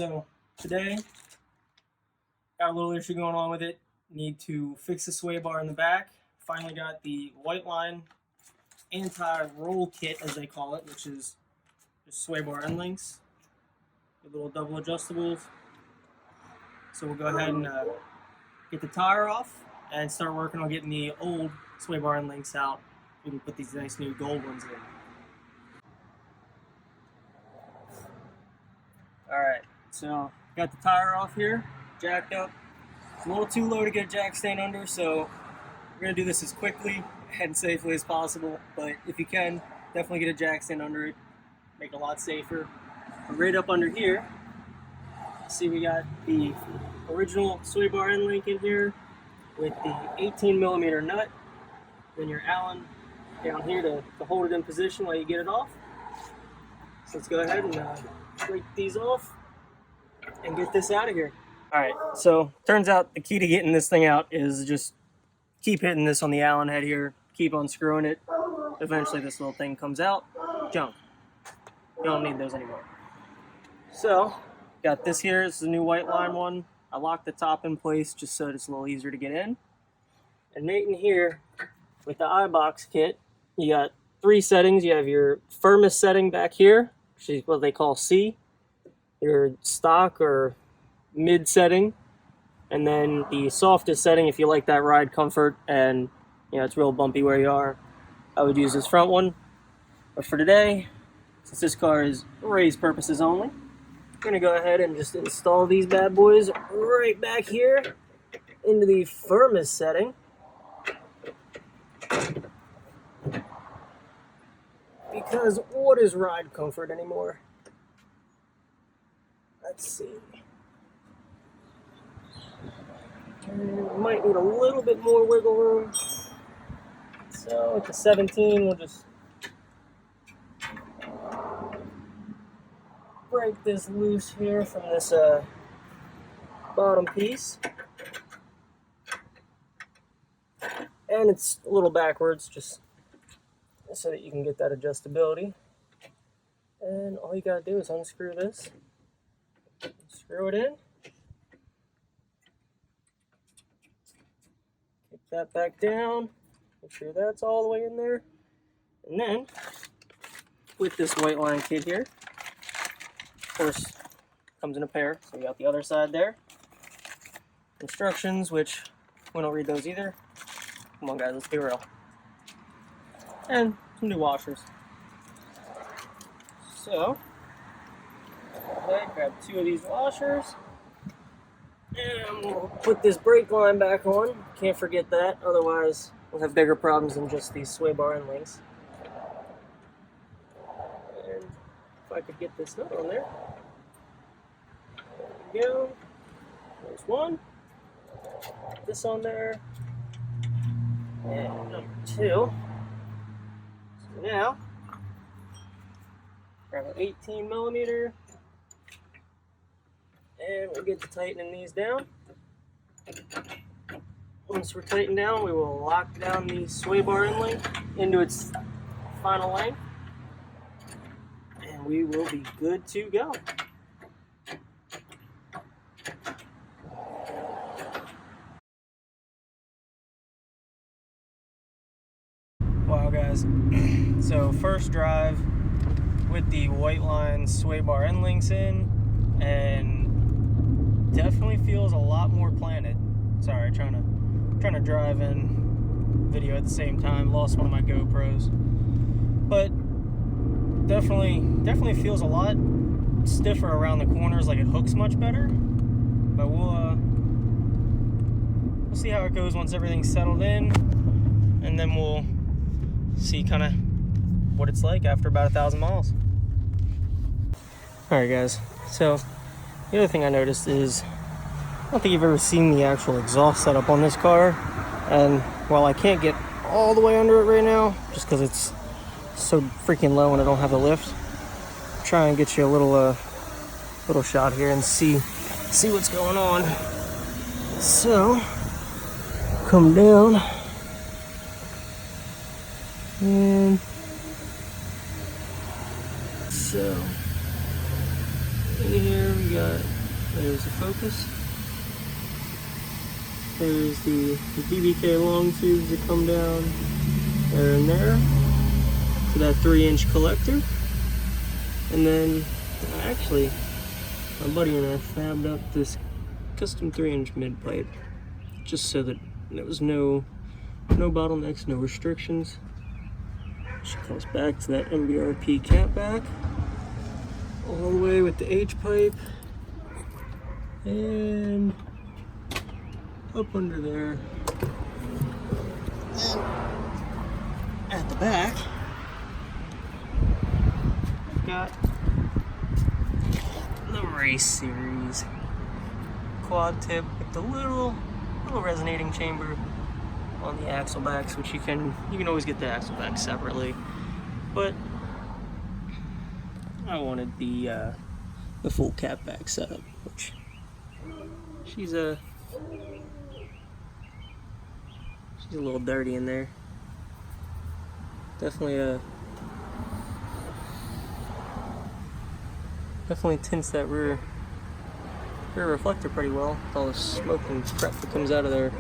So today, got a little issue going on with it. Need to fix the sway bar in the back. Finally got the Whiteline anti-roll kit, as they call it, which is just sway bar end links with little double adjustables. So we'll go ahead and get the tire off and start working on getting the old sway bar end links out. We can put these nice new gold ones in. Alright, so got the tire off here, jacked up. It's a little too low to get a jack stand under, so we're going to do this as quickly and safely as possible. But if you can, definitely get a jack stand under it, make it a lot safer. Right up under here, see we got the original sway bar end link in here with the 18mm nut. Then your Allen down here to hold it in position while you get it off. So let's go ahead and break these off and get this out of here. Alright, so turns out the key to getting this thing out is just keep hitting this on the Allen head here, keep unscrewing it. Eventually this little thing comes out. Junk. You don't need those anymore. So, got this here. This is a new Whiteline one. I locked the top in place just so it's a little easier to get in. And right in here, with the iBox kit, you got 3 settings. You have your firmest setting back here, which is what they call C, your stock or mid setting, and then the softest setting if you like that ride comfort and it's real bumpy where you are. I would use this front one, but for today, since this car is race purposes only, I'm gonna go ahead and just install these bad boys right back here into the firmest setting. Because what is ride comfort anymore? Let's see. Might need a little bit more wiggle room. So with the 17, we'll just break this loose here from this bottom piece. And it's a little backwards, just so that you can get that adjustability. And all you gotta do is unscrew this, screw it in, kick that back down, make sure that's all the way in there. And then, with this Whiteline kit here, of course, comes in a pair, so we got the other side there. Instructions, which we don't read those either. Come on guys, let's be real. And some new washers. So, go ahead, grab 2 of these washers. And we'll put this brake line back on. Can't forget that, otherwise we'll have bigger problems than just these sway bar end links. And if I could get this nut on there. There we go. There's one. Put this on there. And number 2. So now, grab an 18mm, and we'll get to tightening these down. Once we're tightened down, we will lock down the sway bar end link into its final length, and we will be good to go. Wow guys, so first drive with the Whiteline sway bar end links in, and definitely feels a lot more planted. Sorry, trying to drive and video at the same time. Lost one of my GoPros, but definitely feels a lot stiffer around the corners. Like it hooks much better. But we'll see how it goes once everything's settled in, and then we'll see kind of what it's like after about 1,000 miles. Alright guys, so the other thing I noticed is I don't think you've ever seen the actual exhaust setup on this car, and while I can't get all the way under it right now just because it's so freaking low and I don't have the lift, I'll try and get you a little shot here and see what's going on. So come down. And so in here we got, there's the focus. There's the BBK long tubes that come down there and there to that 3-inch collector. And then, actually, my buddy and I fabbed up this custom 3-inch mid pipe just so that there was no bottlenecks, no restrictions. She comes back to that MBRP cap back, all the way with the H pipe, and up under there. And at the back, we've got the Race Series quad tip with the little resonating chamber on the axle backs, which you can always get the axle backs separately, but I wanted the full cap back setup, which she's a little dirty in there. Definitely tints that rear reflector pretty well with all the smoke and crap that comes out of there.